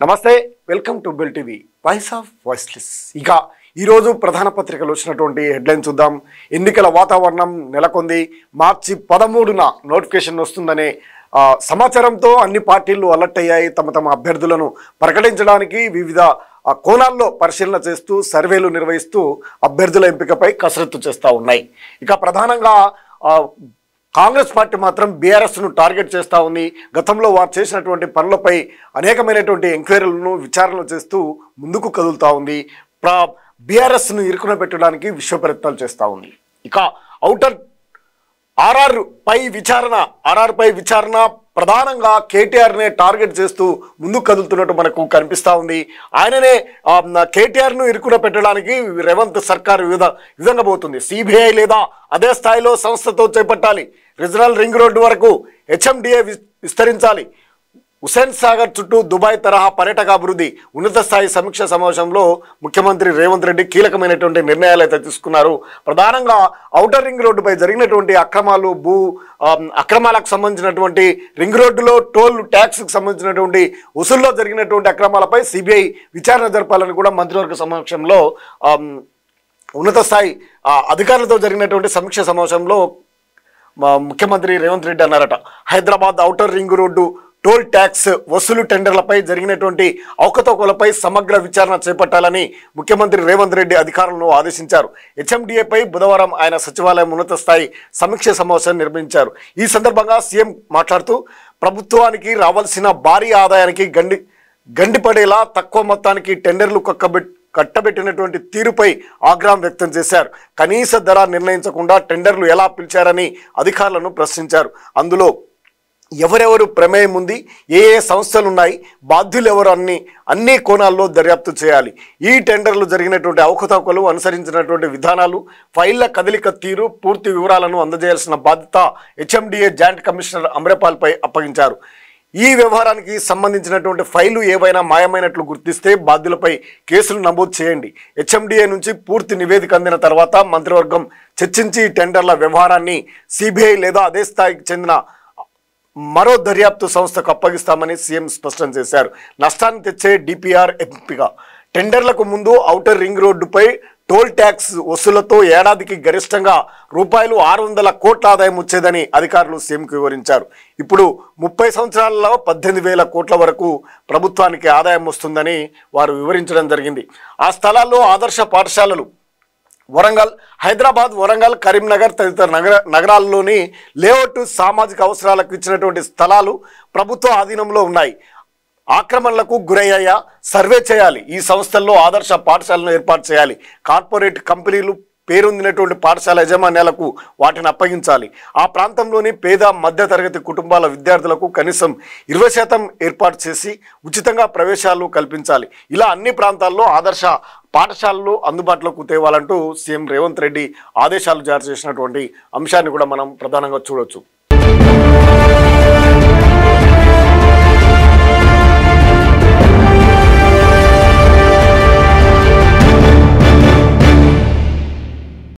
నమస్తే welcome to bell TV voice of voiceless. ఇక ఈరోజు ప్రధాన పత్రికలు వచ్చినటువంటి హెడ్లైన్ చూద్దాం. ఎన్నికల వాతావరణం నెలకొంది. మార్చి 13న నోటిఫికేషన్ వస్తుందనే సమాచారంతో అన్ని పార్టీలు అలర్ట్ అయ్యాయి. తమ అభ్యర్థులను ప్రకటించడానికి వివిధ కోణాల్లో పరిశీలన చేస్తూ సర్వేలు నిర్వహిస్తూ అభ్యర్థుల ఎంపికపై కసరత్తు చేస్తూ ఉన్నాయి. ఇక ప్రధానంగా కాంగ్రెస్ పార్టీ మాత్రం బీఆర్ఎస్ను టార్గెట్ చేస్తూ ఉంది. గతంలో వారు చేసినటువంటి పనులపై అనేకమైనటువంటి ఎంక్వైరీలను విచారణలు చేస్తూ ముందుకు కదులుతూ ఉంది. బీఆర్ఎస్ను ఇరుకున పెట్టడానికి విశ్వ ప్రయత్నాలు చేస్తూ ఉంది. ఇక ఆర్ఆర్ పై విచారణ ప్రధానంగా కేటీఆర్నే టార్గెట్ చేస్తూ ముందుకు కదులుతున్నట్టు మనకు కనిపిస్తూ ఉంది. ఆయననే కేటీఆర్ను ఇరుకున పెట్టడానికి రేవంత్ సర్కార్ విధంగా పోతుంది. సిబిఐ లేదా అదే స్థాయిలో సంస్థతో చేపట్టాలి. రీజనల్ రింగ్ రోడ్డు వరకు హెచ్ఎండిఏ విస్తరించాలి. హుస్సేన్ సాగర్ చుట్టూ దుబాయ్ తరహా పర్యాటక అభివృద్ధి ఉన్నత స్థాయి సమీక్ష సమావేశంలో ముఖ్యమంత్రి రేవంత్ రెడ్డి కీలకమైనటువంటి నిర్ణయాలు అయితే తీసుకున్నారు. ప్రధానంగా ఔటర్ రింగ్ రోడ్డుపై జరిగినటువంటి అక్రమాలకు సంబంధించినటువంటి రింగ్ రోడ్డులో టోల్ ట్యాక్స్కి సంబంధించినటువంటి వసూల్లో జరిగినటువంటి అక్రమాలపై సిబిఐ విచారణ జరపాలని కూడా మంత్రివర్గ సమక్షంలో ఉన్నత స్థాయి అధికారులతో జరిగినటువంటి సమీక్ష సమావేశంలో ముఖ్యమంత్రి రేవంత్ రెడ్డి అన్నారట. Hyderabad outer ring road toll tax వసూలు టెండర్లపై జరిగినటువంటి అవకతవకలపై సమగ్ర విచారణ చేపట్టాలని ముఖ్యమంత్రి రేవంత్ రెడ్డి అధికారులను ఆదేశించారు. హెచ్ఎండిఏపై బుధవారం ఆయన సచివాలయం ఉన్నత స్థాయి సమీక్ష సమావేశాన్ని నిర్వహించారు. ఈ సందర్భంగా సీఎం మాట్లాడుతూ ప్రభుత్వానికి రావాల్సిన భారీ ఆదాయానికి గండిపడేలా తక్కువ మొత్తానికి టెండర్లు కట్టబెట్టినటువంటి తీరుపై ఆగ్రహం వ్యక్తం చేశారు. కనీస ధర నిర్ణయించకుండా టెండర్లు ఎలా పిలిచారని అధికారులను ప్రశ్నించారు. అందులో ఎవరెవరు ప్రమేయం ఉంది, ఏ సంస్థలున్నాయి, బాధ్యులు ఎవరు అన్ని కోణాల్లో దర్యాప్తు చేయాలి. ఈ టెండర్లు జరిగినటువంటి అవకతవకలు, అనుసరించినటువంటి విధానాలు, ఫైళ్ల కదలిక తీరు పూర్తి వివరాలను అందజేయాల్సిన బాధ్యత హెచ్ఎండిఏ జాయింట్ కమిషనర్ అమ్రపాల్పై అప్పగించారు. ఈ వ్యవహారానికి సంబంధించినటువంటి ఫైలు ఏవైనా మాయమైనట్లు గుర్తిస్తే బాధ్యులపై కేసులు నమోదు చేయండి. హెచ్ఎండిఏ నుంచి పూర్తి నివేదిక అందిన తర్వాత మంత్రివర్గం చర్చించి టెండర్ల వ్యవహారాన్ని సిబిఐ లేదా అదే స్థాయికి చెందిన మరో దర్యాప్తు సంస్థకు అప్పగిస్తామని సీఎం స్పష్టం చేశారు. నష్టాన్ని తెచ్చే డిపిఆర్ ఎంపిక టెండర్లకు ముందు ఔటర్ రింగ్ రోడ్డుపై టోల్ ట్యాక్స్ వసూలతో ఏడాదికి గరిష్టంగా రూపాయలు 600 కోట్ల ఆదాయం వచ్చేదని అధికారులు సీఎంకు వివరించారు. ఇప్పుడు 30 సంవత్సరాలలో 18,000 కోట్ల వరకు ప్రభుత్వానికి ఆదాయం వస్తుందని వారు వివరించడం జరిగింది. ఆ స్థలాల్లో ఆదర్శ పాఠశాలలు హైదరాబాద్, వరంగల్, కరీంనగర్ తదితర నగరాల్లోని లేఅవుట్ సామాజిక అవసరాలకు ఇచ్చినటువంటి స్థలాలు ప్రభుత్వ ఆధీనంలో ఉన్నాయి. ఆక్రమణలకు గురయ్యాయా సర్వే చేయాలి. ఈ సంస్థల్లో ఆదర్శ పాఠశాలను ఏర్పాటు చేయాలి. కార్పొరేట్ కంపెనీలు పేరొందినటువంటి పాఠశాల యాజమాన్యాలకు వాటిని అప్పగించాలి. ఆ ప్రాంతంలోని పేద మధ్యతరగతి కుటుంబాల విద్యార్థులకు కనీసం 20% ఏర్పాటు చేసి ఉచితంగా ప్రవేశాలు కల్పించాలి. ఇలా అన్ని ప్రాంతాల్లో ఆదర్శ పాఠశాలలు అందుబాటులోకి తేవాలంటూ సీఎం రేవంత్ రెడ్డి ఆదేశాలు జారీ చేసినటువంటి అంశాన్ని కూడా మనం ప్రధానంగా చూడవచ్చు.